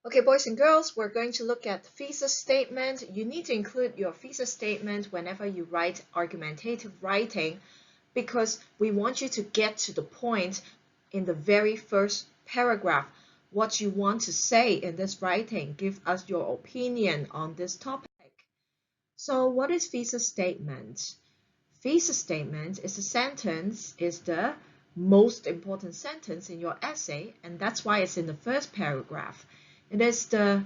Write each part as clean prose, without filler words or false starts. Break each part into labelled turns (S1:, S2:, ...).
S1: Okay, boys and girls, we're going to look at thesis statement. You need to include your thesis statement whenever you write argumentative writing because we want you to get to the point in the very first paragraph. What you want to say in this writing, give us your opinion on this topic. So what is thesis statement? Thesis statement is the most important sentence in your essay, and that's why it's in the first paragraph. It is the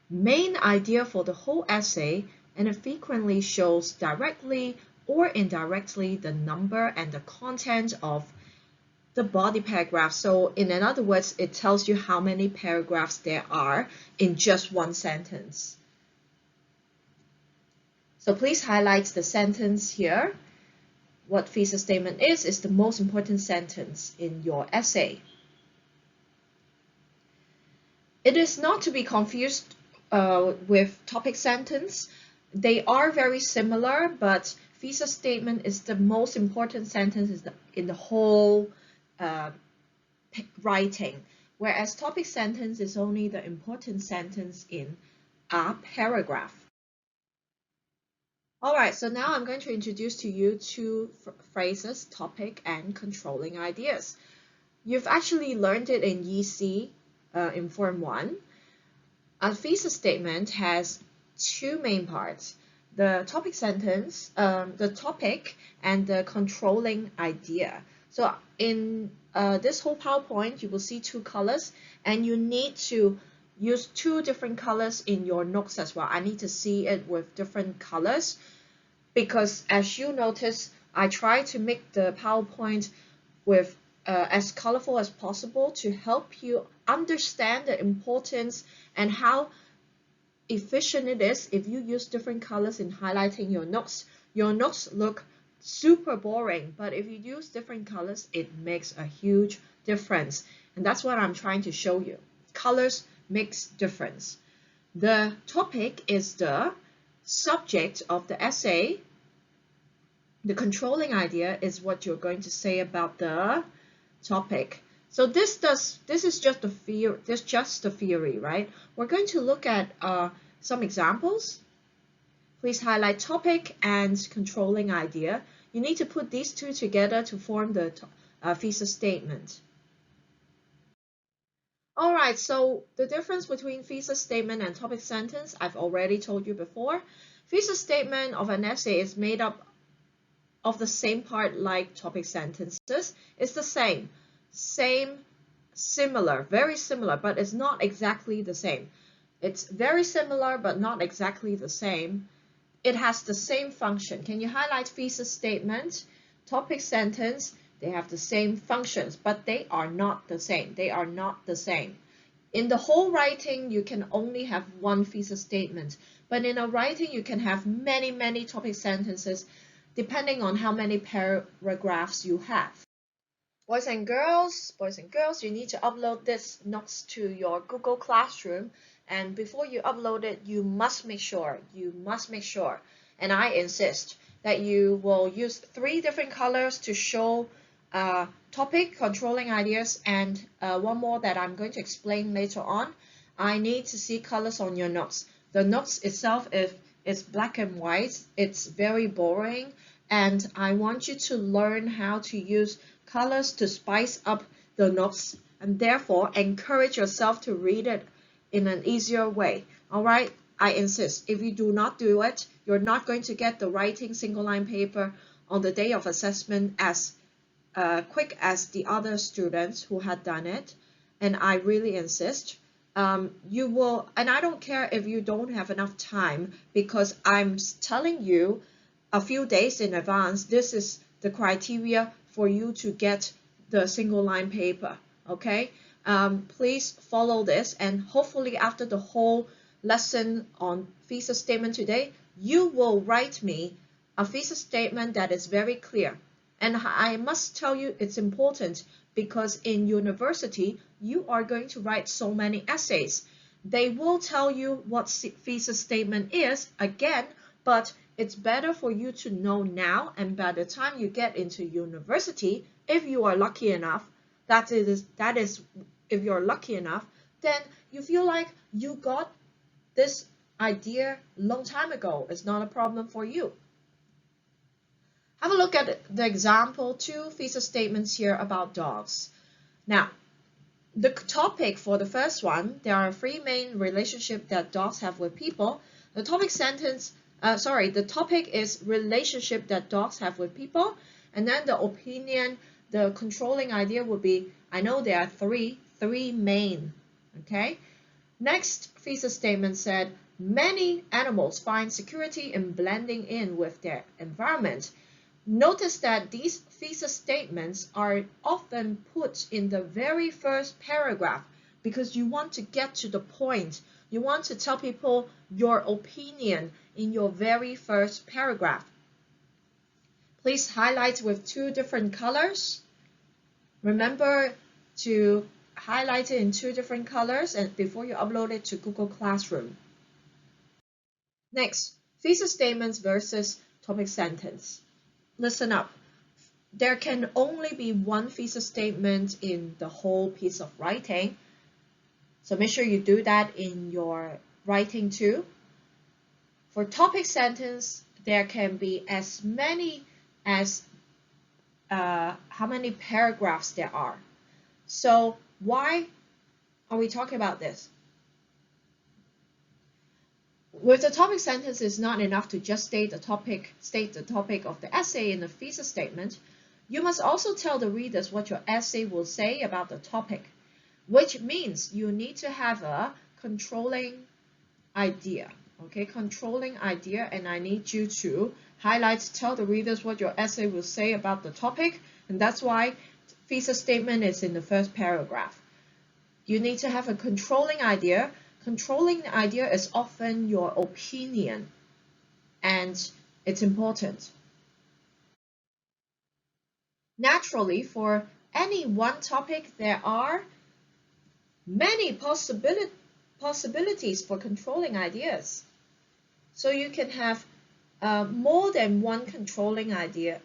S1: main idea for the whole essay, and it frequently shows directly or indirectly the number and the content of the body paragraph. So in other words, it tells you how many paragraphs there are in just one sentence. So please highlight the sentence here. What thesis statement is the most important sentence in your essay. It is not to be confused with topic sentence. They are very similar, but thesis statement is the most important sentence in the whole writing, whereas topic sentence is only the important sentence in a paragraph. Alright, so now I'm going to introduce to you two phrases, topic and controlling ideas. You've actually learned it in EC in Form 1. A thesis statement has two main parts, the topic sentence, the topic, and the controlling idea. So in this whole PowerPoint, you will see two colors, and you need to use two different colors in your notes as well. I need to see it with different colors because as you notice, I try to make the PowerPoint with as colorful as possible to help you understand the importance and how efficient it is if you use different colors in highlighting your notes. Your notes look super boring, but if you use different colors, it makes a huge difference. And that's what I'm trying to show you. Colors makes difference. The topic is the subject of the essay. The controlling idea is what you're going to say about the topic. So this is just the theory, right? We're going to look at some examples. Please highlight topic and controlling idea. You need to put these two together to form the thesis statement. All right, so the difference between thesis statement and topic sentence, I've already told you before. Thesis statement of an essay is made up of the same part like topic sentences. It's the same, similar, very similar, but it's not exactly the same. It's very similar, but not exactly the same. It has the same function. Can you highlight thesis statement, topic sentence? They have the same functions, but they are not the same. They are not the same. In the whole writing, you can only have one thesis statement, but in a writing, you can have many, many topic sentences depending on how many paragraphs you have. Boys and girls, you need to upload this notes to your Google Classroom. And before you upload it, you must make sure, and I insist, that you will use 3 different colors to show topic, controlling ideas, and one more that I'm going to explain later on. I need to see colors on your notes. The notes itself, if it's black and white, it's very boring, and I want you to learn how to use colors to spice up the notes, and therefore encourage yourself to read it in an easier way. All right, I insist. If you do not do it, you're not going to get the writing single line paper on the day of assessment as quick as the other students who had done it. And I really insist. You will, and I don't care if you don't have enough time, because I'm telling you a few days in advance, this is the criteria for you to get the single line paper, okay? Please follow this, and hopefully after the whole lesson on thesis statement today, you will write me a thesis statement that is very clear. And I must tell you it's important because in university, you are going to write so many essays. They will tell you what thesis statement is again, but it's better for you to know now, and by the time you get into university, if you are lucky enough, if you're lucky enough, then you feel like you got this idea long time ago. It's not a problem for you. Have a look at the example, 2 thesis statements here about dogs. Now, the topic for the first one, there are 3 main relationships that dogs have with people. The topic the topic is relationship that dogs have with people. And then the opinion, the controlling idea would be, I know there are three main, okay? Next thesis statement said, many animals find security in blending in with their environment. Notice that these thesis statements are often put in the very first paragraph because you want to get to the point. You want to tell people your opinion in your very first paragraph. Please highlight with 2 different colors. Remember to highlight it in 2 different colors and before you upload it to Google Classroom. Next, thesis statements versus topic sentence. Listen up. There can only be one thesis statement in the whole piece of writing. So make sure you do that in your writing too. For topic sentence, there can be as many as how many paragraphs there are. So why are we talking about this? With the topic sentence, it's not enough to just state the topic of the essay in the thesis statement. You must also tell the readers what your essay will say about the topic, which means you need to have a controlling idea. Okay, controlling idea, and I need you to highlight, tell the readers what your essay will say about the topic, and that's why thesis statement is in the first paragraph. You need to have a controlling idea. Controlling idea is often your opinion, and it's important. Naturally, for any one topic, there are many possibilities for controlling ideas. So you can have more than one controlling idea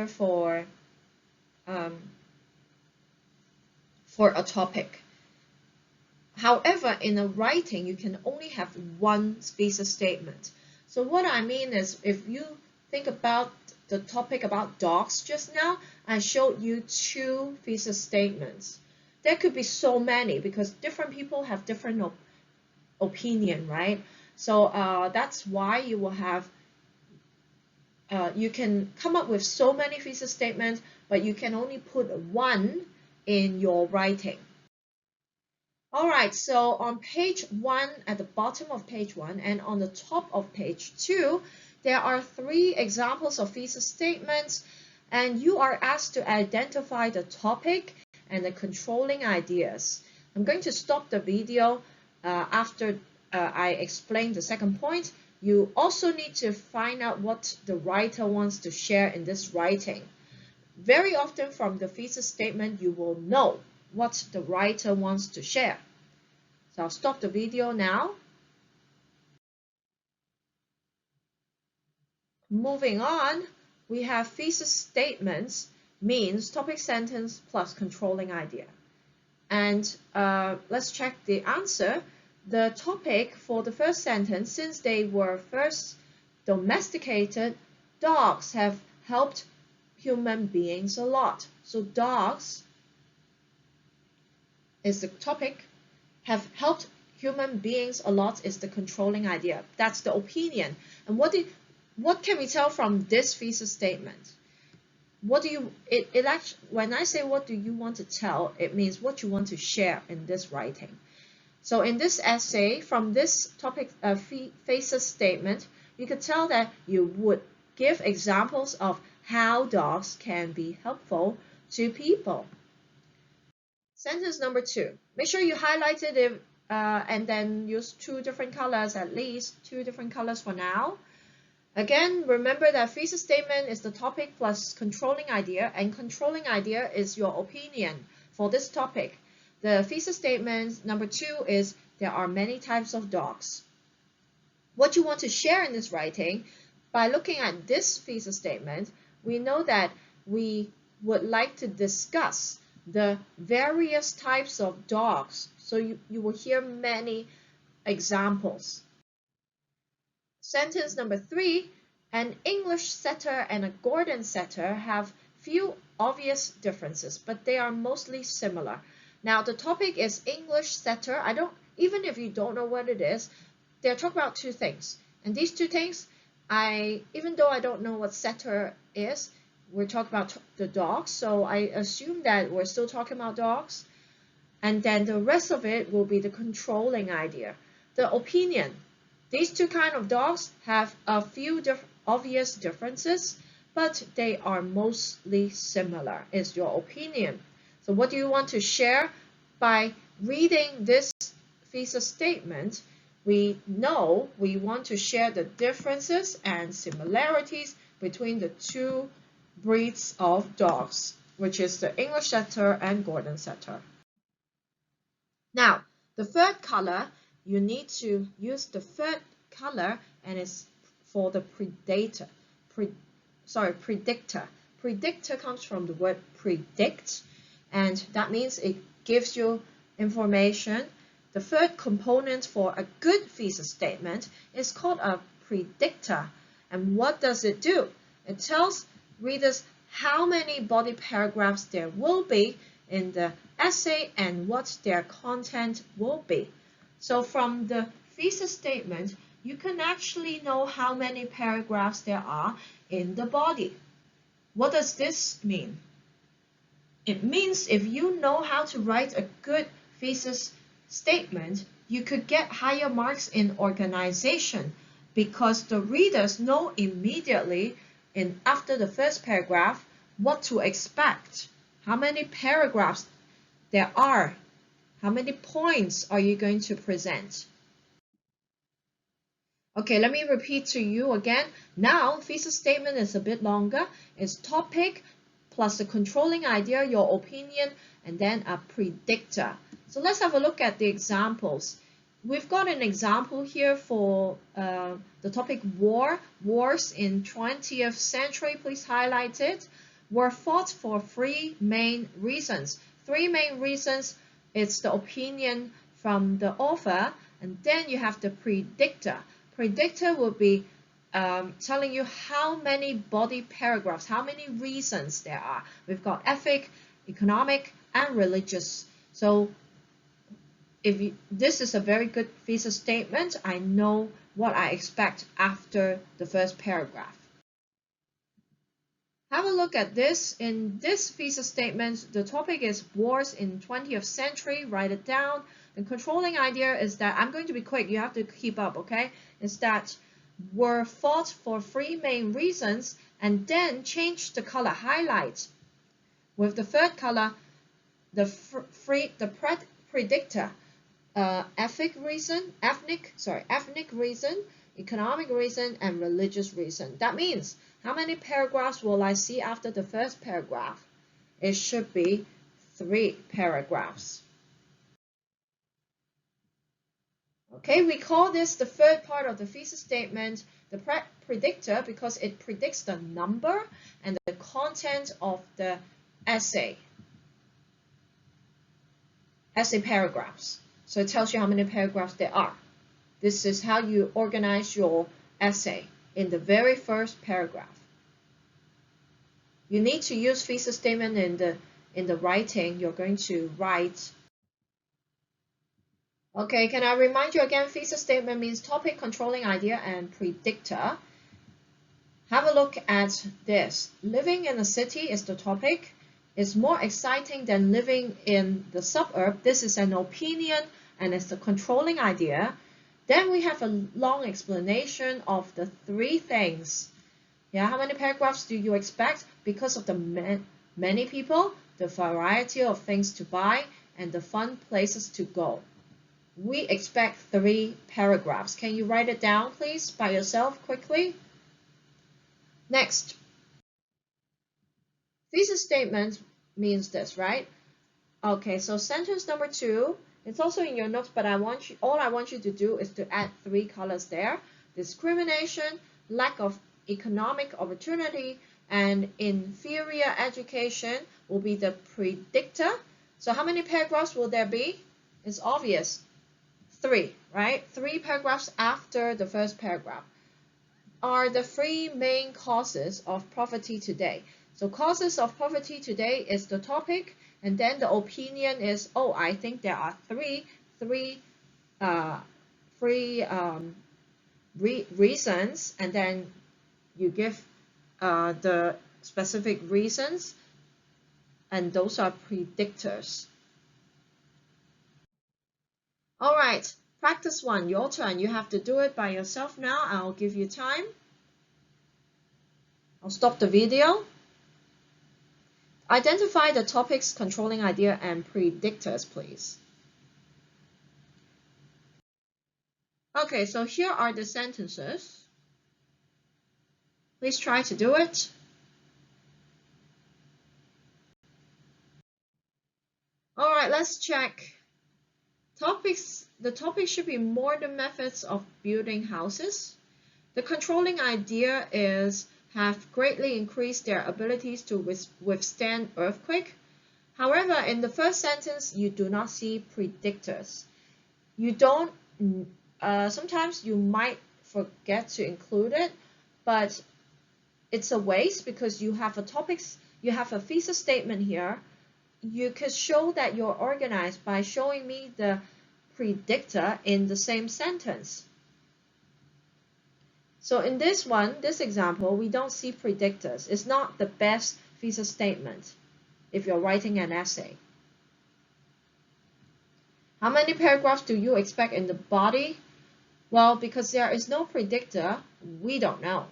S1: for a topic. However, in a writing, you can only have one thesis statement. So what I mean is, if you think about the topic about dogs just now, I showed you 2 thesis statements. There could be so many because different people have different opinion, right? So that's why you will have, you can come up with so many thesis statements, but you can only put one in your writing. All right, so on page 1, at the bottom of page 1 and on the top of page 2, there are 3 examples of thesis statements, and you are asked to identify the topic and the controlling ideas. I'm going to stop the video after I explain the second point. You also need to find out what the writer wants to share in this writing. Very often from the thesis statement, you will know what the writer wants to share. So I'll stop the video now. Moving on, we have thesis statements means topic sentence plus controlling idea. And let's check the answer. The topic for the first sentence, since they were first domesticated, dogs have helped human beings a lot. So dogs is the topic, have helped human beings a lot is the controlling idea. That's the opinion. And what can we tell from this thesis statement? What do you, when I say what do you want to tell, it means what you want to share in this writing. So in this essay, from this topic thesis statement, you could tell that you would give examples of how dogs can be helpful to people. Sentence number 2. Make sure you highlighted it and then use 2 different colors, at least 2 different colors for now. Again, remember that thesis statement is the topic plus controlling idea, and controlling idea is your opinion for this topic. The thesis statement number 2 is there are many types of dogs. What you want to share in this writing, by looking at this thesis statement, we know that we would like to discuss the various types of dogs. So you will hear many examples. Sentence number 3, an English setter and a Gordon setter have few obvious differences, but they are mostly similar. Now the topic is English setter. Even if you don't know what it is, they're talking about two things. And these two things, even though I don't know what setter is, we're talking about the dogs, so I assume that we're still talking about dogs. And then the rest of it will be the controlling idea. The opinion. These two kinds of dogs have a few obvious differences, but they are mostly similar, is your opinion. So what do you want to share? By reading this thesis statement, we know we want to share the differences and similarities between the two breeds of dogs, which is the English setter and Gordon setter. Now, the third color, you need to use the third color, and it's for the predictor. Predictor comes from the word predict, and that means it gives you information. The third component for a good thesis statement is called a predictor. And what does it do? It tells readers how many body paragraphs there will be in the essay and what their content will be. So from the thesis statement, you can actually know how many paragraphs there are in the body. What does this mean? It means if you know how to write a good thesis statement, you could get higher marks in organization because the readers know immediately after the first paragraph what to expect, how many paragraphs there are, how many points are you going to present. Okay, let me repeat to you again. Now, thesis statement is a bit longer. It's topic plus the controlling idea, your opinion, and then a predictor. So let's have a look at the examples. We've got an example here for the topic war. Wars in 20th century, please highlight it. Were fought for three main reasons. Three main reasons, it's the opinion from the author, and then you have the predictor. Predictor will be telling you how many body paragraphs, how many reasons there are. We've got ethic, economic, and religious. So this is a very good thesis statement. I know what I expect after the first paragraph. Have a look at this. In this thesis statement, the topic is wars in 20th century. Write it down. The controlling idea is that, I'm going to be quick, you have to keep up, okay? Is that were fought for three main reasons, and then change the color, highlight. With the third color, the predictor, ethnic reason, economic reason, and religious reason. That means, how many paragraphs will I see after the first paragraph? It should be 3 paragraphs. Okay, we call this the third part of the thesis statement, the predictor, because it predicts the number and the content of the essay paragraphs. So it tells you how many paragraphs there are. This is how you organize your essay in the very first paragraph. You need to use thesis statement in the writing you're going to write. Okay, can I remind you again, thesis statement means topic, controlling idea, and predictor. Have a look at this. Living in a city is the topic. It's more exciting than living in the suburb. This is an opinion, and it's the controlling idea. Then we have a long explanation of the 3 things. Yeah, how many paragraphs do you expect? Because of the many people, the variety of things to buy, and the fun places to go. We expect 3 paragraphs. Can you write it down, please, by yourself quickly? Next. Thesis statement means this, right? Okay, so sentence number 2, it's also in your notes, but all I want you to do is to add 3 colors there. Discrimination, lack of economic opportunity, and inferior education will be the predictor. So how many paragraphs will there be? It's obvious. 3, right? 3 paragraphs after the first paragraph are the 3 main causes of poverty today. So causes of poverty today is the topic, and then the opinion is, oh, I think there are three reasons, and then you give the specific reasons, and those are predictors. All right, practice 1, your turn. You have to do it by yourself now. I'll give you time. I'll stop the video. Identify the topics, controlling idea, and predictors, please. Okay, so here are the sentences. Please try to do it. All right, let's check. The topic should be modern methods of building houses. The controlling idea is have greatly increased their abilities to withstand earthquake. However, in the first sentence, you do not see predictors. You don't, sometimes you might forget to include it, but it's a waste because you have a thesis statement here. You could show that you're organized by showing me the predictor in the same sentence. So in this example, we don't see predictors. It's not the best thesis statement if you're writing an essay. How many paragraphs do you expect in the body? Well, because there is no predictor, we don't know.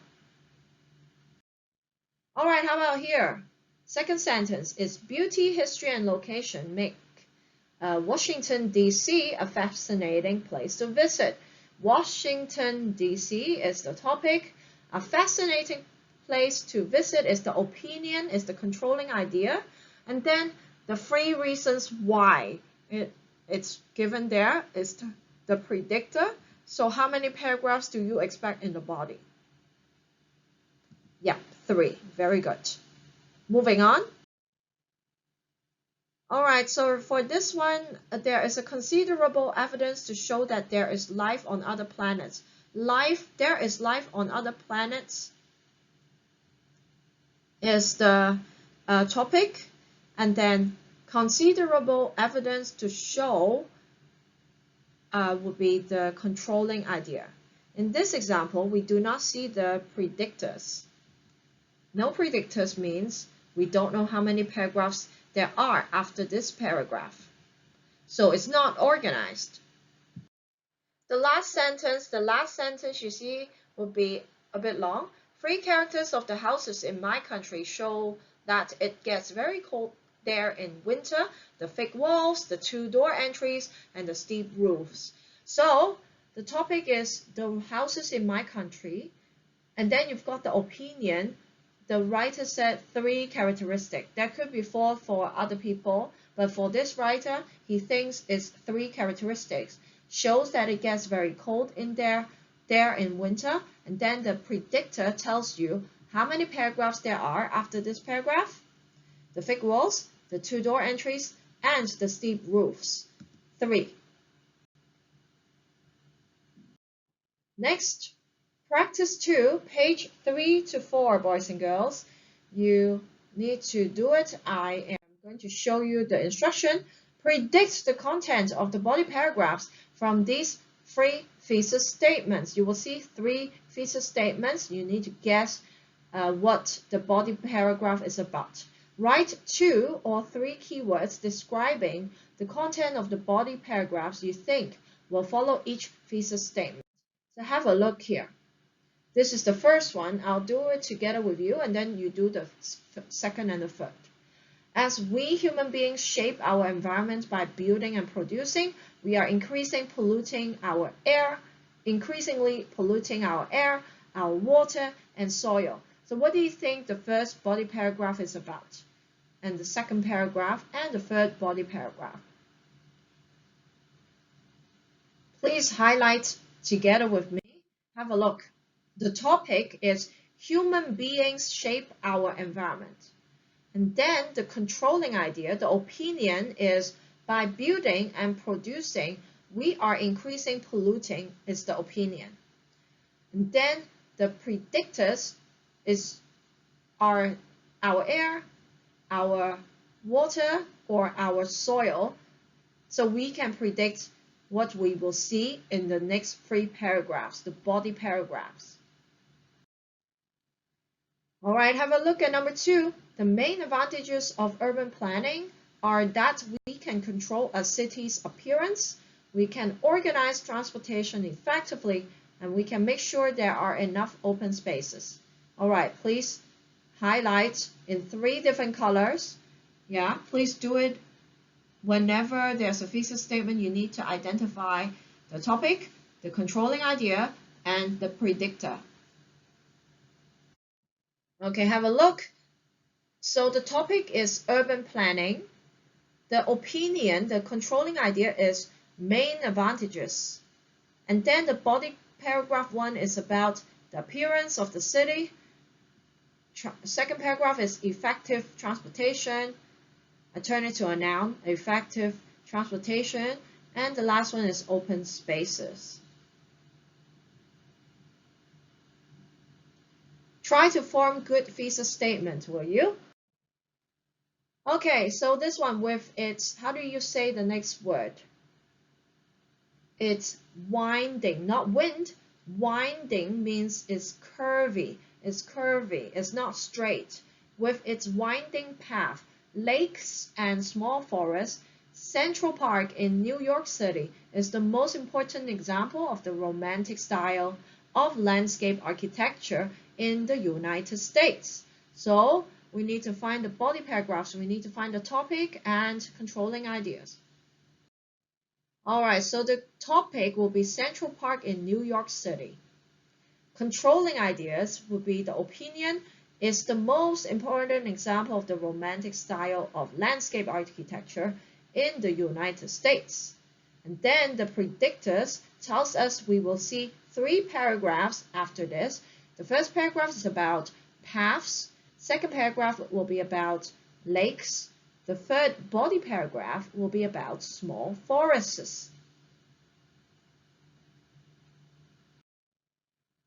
S1: All right, how about here? Second sentence is beauty, history, and location make Washington, D.C. a fascinating place to visit. Washington, D.C. is the topic. A fascinating place to visit is the opinion, is the controlling idea. And then the 3 reasons why it's given there is the predictor. So how many paragraphs do you expect in the body? Yeah, 3. Very good. Moving on. All right, so for this one, there is a considerable evidence to show that there is life on other planets. There is life on other planets is the topic, and then considerable evidence to show would be the controlling idea. In this example, we do not see the predictors. No predictors means we don't know how many paragraphs there are after this paragraph. So it's not organized. The last sentence you see will be a bit long. 3 characters of the houses in my country show that it gets very cold there in winter. The thick walls, the 2-door entries, and the steep roofs. So the topic is the houses in my country, and then you've got the opinion. The writer said 3 characteristics. There could be 4 for other people, but for this writer, he thinks it's 3 characteristics. Shows that it gets very cold in there in winter, and then the predictor tells you how many paragraphs there are after this paragraph. The thick walls, the 2-door entries, and the steep roofs. 3. Next. Practice 2, page 3 to 4, boys and girls. You need to do it. I am going to show you the instruction. Predict the content of the body paragraphs from these 3 thesis statements. You will see 3 thesis statements. You need to guess what the body paragraph is about. Write 2 or 3 keywords describing the content of the body paragraphs you think will follow each thesis statement. So have a look here. This is the first one. I'll do it together with you, and then you do the second and the third. As we human beings shape our environment by building and producing, we are increasingly polluting our air, our water, and soil. So what do you think the first body paragraph is about? And the second paragraph and the third body paragraph? Please highlight together with me. Have a look. The topic is Human beings shape our environment. And then the controlling idea, the opinion, is by building and producing, we are increasing polluting, is the opinion. And then the predictors are our air, our water, or our soil. So we can predict what we will see in the next 3 paragraphs, the body paragraphs. All right, have a look at number 2. The main advantages of urban planning are that we can control a city's appearance, we can organize transportation effectively, and we can make sure there are enough open spaces. All right, please highlight in 3 different colors. Yeah, please do it whenever there's a thesis statement. You need to identify the topic, the controlling idea, and the predictor. Okay, have a look. So the topic is urban planning. The opinion, the controlling idea, is main advantages. And then the body paragraph 1 is about the appearance of the city. Second paragraph is effective transportation. I turn it to a noun, effective transportation. And the last one is open spaces. Try to form good thesis statement, will you? Okay, so this one with its, how do you say the next word? It's winding, not wind. Winding means it's curvy. It's curvy. It's not straight. With its winding path, lakes and small forests, Central Park in New York City is the most important example of the romantic style of landscape architecture in the United States. So we need to find the body paragraphs, we need to find the topic and controlling ideas. All right, so the topic will be Central Park in New York City. Controlling ideas would be the opinion is the most important example of the romantic style of landscape architecture in the United States. And then the predictors tells us we will see 3 paragraphs after this. The first paragraph is about paths. Second paragraph will be about lakes. The third body paragraph will be about small forests.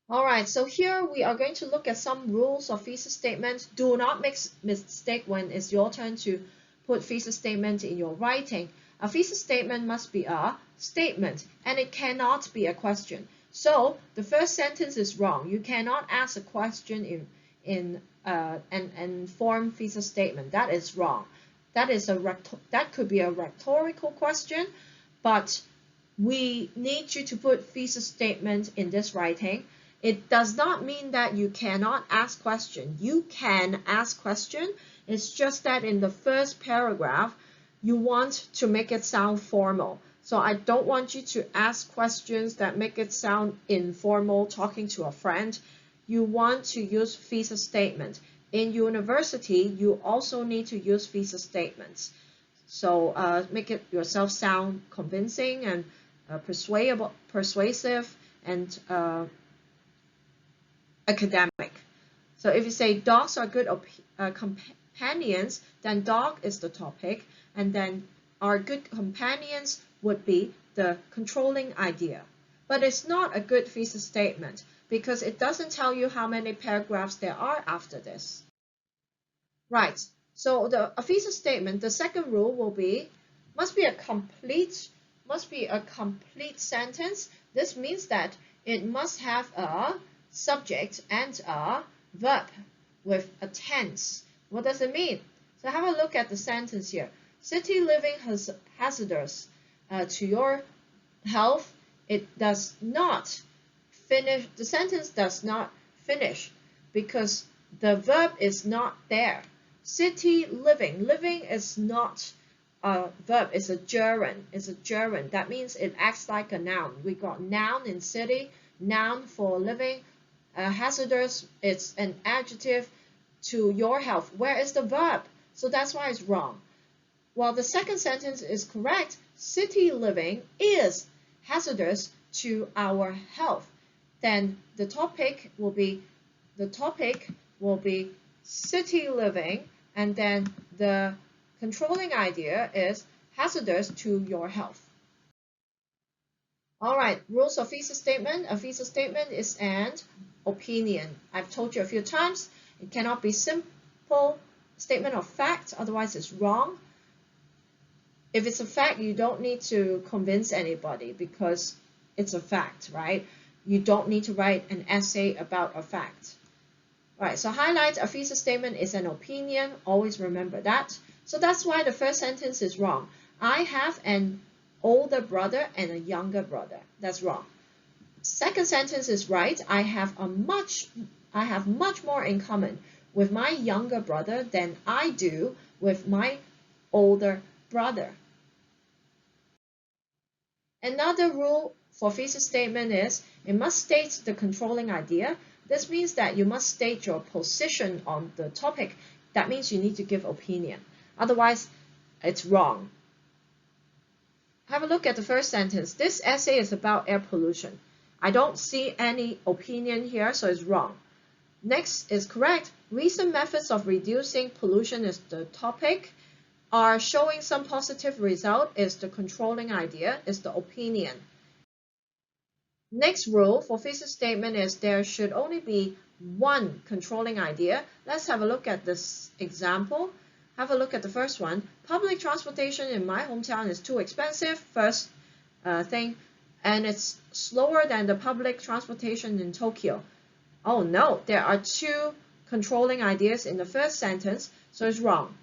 S1: All right, so here we are going to look at some rules of thesis statement. Do not make mistake when it's your turn to put thesis statement in your writing. A thesis statement must be a statement, and it cannot be a question. So the first sentence is wrong. You cannot ask a question and form thesis statement. That is wrong. That could be a rhetorical question, but we need you to put thesis statement in this writing. It does not mean that you cannot ask question. You can ask question. It's just that in the first paragraph, you want to make it sound formal. So I don't want you to ask questions that make it sound informal, talking to a friend. You want to use thesis statement. In university, you also need to use thesis statements. So make it yourself sound convincing and persuasive and academic. So if you say dogs are good companions, then dog is the topic, and then are good companions would be the controlling idea. But it's not a good thesis statement because it doesn't tell you how many paragraphs there are after this. Right, so a thesis statement, the second rule will be, must be a complete sentence. This means that it must have a subject and a verb with a tense. What does it mean? So have a look at the sentence here. City living is hazardous to your health. It does not finish. The sentence does not finish because the verb is not there. City living. Living is not a verb. It's a gerund. It's a gerund. That means it acts like a noun. We got noun in city, noun for living. Hazardous, it's an adjective to your health. Where is the verb? So that's why it's wrong. While the second sentence is correct, city living is hazardous to our health. Then the topic will be the topic will be city living, and then the controlling idea is hazardous to your health. All right, rules of thesis statement. A thesis statement is an opinion. I've told you a few times, it cannot be simple statement of fact, otherwise it's wrong. If it's a fact, you don't need to convince anybody because it's a fact, right? You don't need to write an essay about a fact. All right, so highlight, a thesis statement is an opinion. Always remember that. So that's why the first sentence is wrong. I have an older brother and a younger brother. That's wrong. Second sentence is right. I have much more in common with my younger brother than I do with my older brother. Another rule for thesis statement is it must state the controlling idea. This means that you must state your position on the topic. That means you need to give opinion. Otherwise, it's wrong. Have a look at the first sentence. This essay is about air pollution. I don't see any opinion here, so it's wrong. Next is correct. Recent methods of reducing pollution is the topic. Are showing some positive result is the controlling idea, is the opinion. Next rule for thesis statement is there should only be one controlling idea. Let's have a look at this example. Have a look at the first one. Public transportation in my hometown is too expensive, first thing, and it's slower than the public transportation in Tokyo. Oh no, there are two controlling ideas in the first sentence, so it's wrong.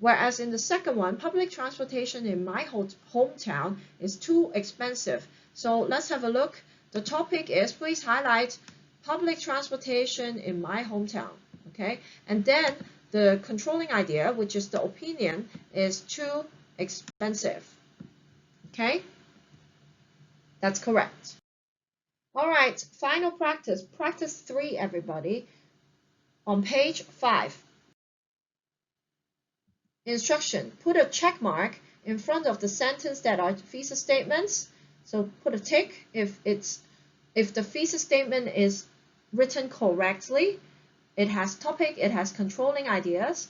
S1: Whereas in the second one, public transportation in my hometown is too expensive. So let's have a look. The topic is, please highlight public transportation in my hometown. Okay, and then the controlling idea, which is the opinion, is too expensive. Okay, that's correct. All right, final practice. Practice 3, everybody. On page 5. Instruction, put a check mark in front of the sentence that are thesis statements. So put a tick if the thesis statement is written correctly. It has topic, it has controlling ideas,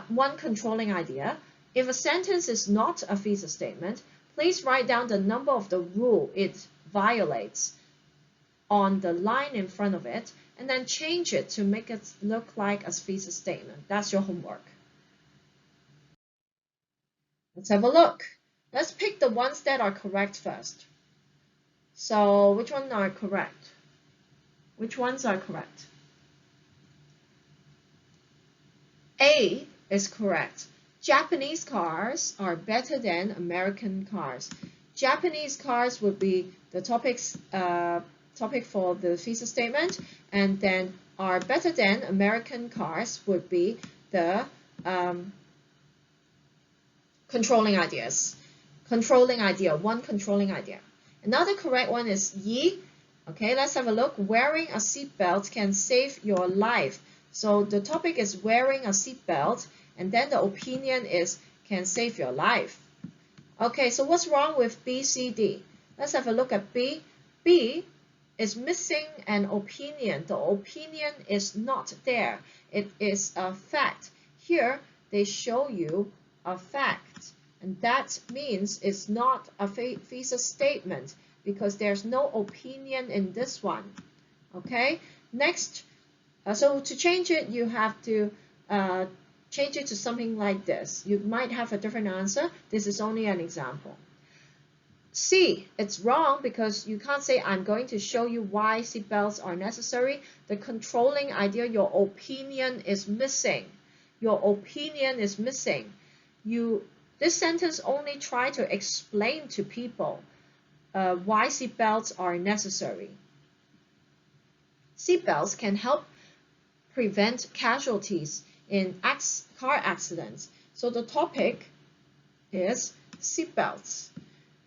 S1: one controlling idea. If a sentence is not a thesis statement, please write down the number of the rule it violates on the line in front of it, and then change it to make it look like a thesis statement. That's your homework. Let's have a look. Let's pick the ones that are correct first. So which ones are correct? Which ones are correct? A is correct. Japanese cars are better than American cars. Japanese cars would be the topic for the thesis statement, and then are better than American cars would be the controlling ideas. Controlling idea, one controlling idea. Another correct one is yi. Okay, let's have a look. Wearing a seatbelt can save your life. So the topic is wearing a seatbelt, and then the opinion is can save your life. Okay, so what's wrong with B, C, D? Let's have a look at B. B is missing an opinion. The opinion is not there. It is a fact. Here, they show you a fact, and that means it's not a thesis statement because there's no opinion in this one. Okay, next, so to change it, you have to change it to something like this. You might have a different answer. This is only an example. C, it's wrong because you can't say I'm going to show you why seatbelts are necessary. The controlling idea, your opinion is missing. Your opinion is missing. This sentence only try to explain to people why seatbelts are necessary. Seatbelts can help prevent casualties in car accidents. So the topic is seatbelts.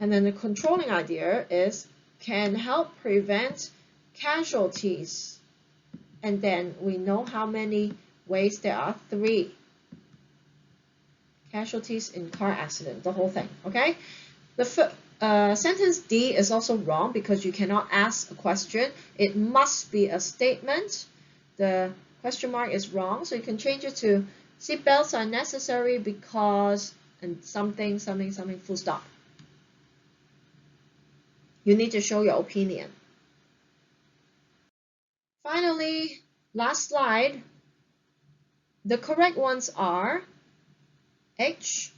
S1: And then the controlling idea is can help prevent casualties. And then we know how many ways there are. 3. Casualties in car accident, the whole thing, okay? The sentence D is also wrong because you cannot ask a question. It must be a statement. the question mark is wrong. So you can change it to seatbelts are necessary because and something, something, something, full stop. You need to show your opinion. Finally, last slide. The correct ones are H.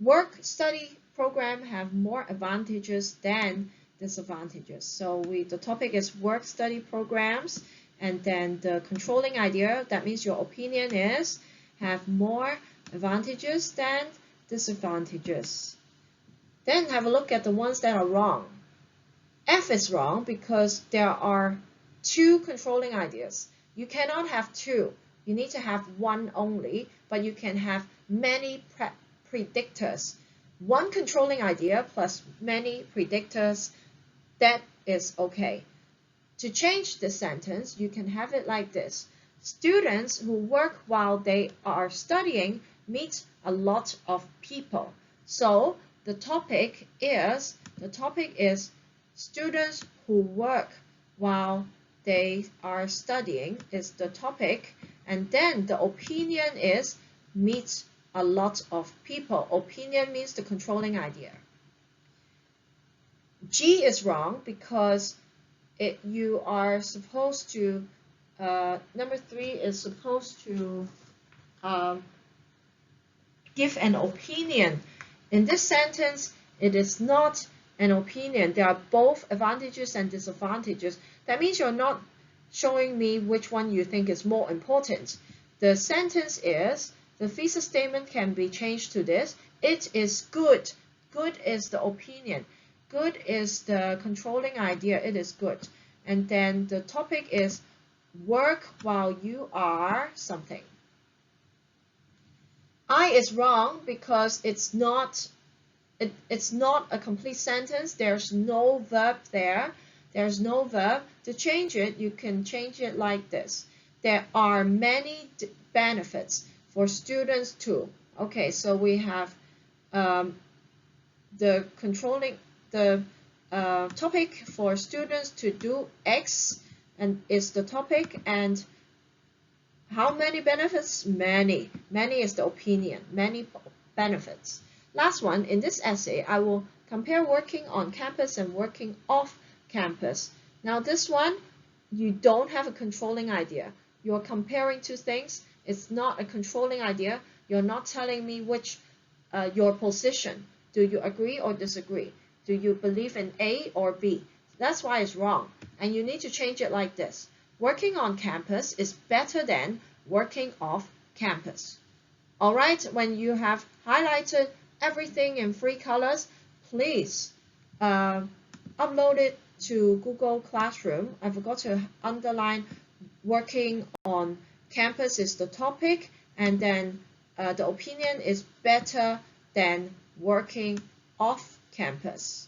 S1: Work-study program have more advantages than disadvantages. So the topic is work-study programs, and then the controlling idea, that means your opinion is have more advantages than disadvantages. Then have a look at the ones that are wrong. F is wrong because there are 2 controlling ideas. You cannot have 2. You need to have 1 only, but you can have many predictors. 1 controlling idea plus many predictors, that is okay. To change the sentence, you can have it like this. Students who work while they are studying meet a lot of people. So the topic is students who work while they are studying is the topic, and then the opinion is meet a lot of people. Opinion means the controlling idea. G is wrong because you are supposed to, number 3 is supposed to give an opinion. In this sentence, it is not an opinion. There are both advantages and disadvantages. That means you're not showing me which one you think is more important. The sentence is, the thesis statement can be changed to this. It is good. Good is the opinion. Good is the controlling idea. It is good. And then the topic is work while you are something. I is wrong because it's not a complete sentence. There's no verb there. There's no verb. To change it, you can change it like this. There are many benefits for students too. Okay, so we have the topic for students to do X and is the topic, and how many benefits? Many. Many is the opinion. Many benefits. Last one, in this essay, I will compare working on campus and working off campus. Now this one, you don't have a controlling idea. You're comparing 2 things. It's not a controlling idea. You're not telling me which your position. Do you agree or disagree? Do you believe in A or B? That's why it's wrong. And you need to change it like this. Working on campus is better than working off campus. All right, when you have highlighted everything in 3 colors, please upload it to Google Classroom. I forgot to underline working on campus is the topic, and then the opinion is better than working off campus.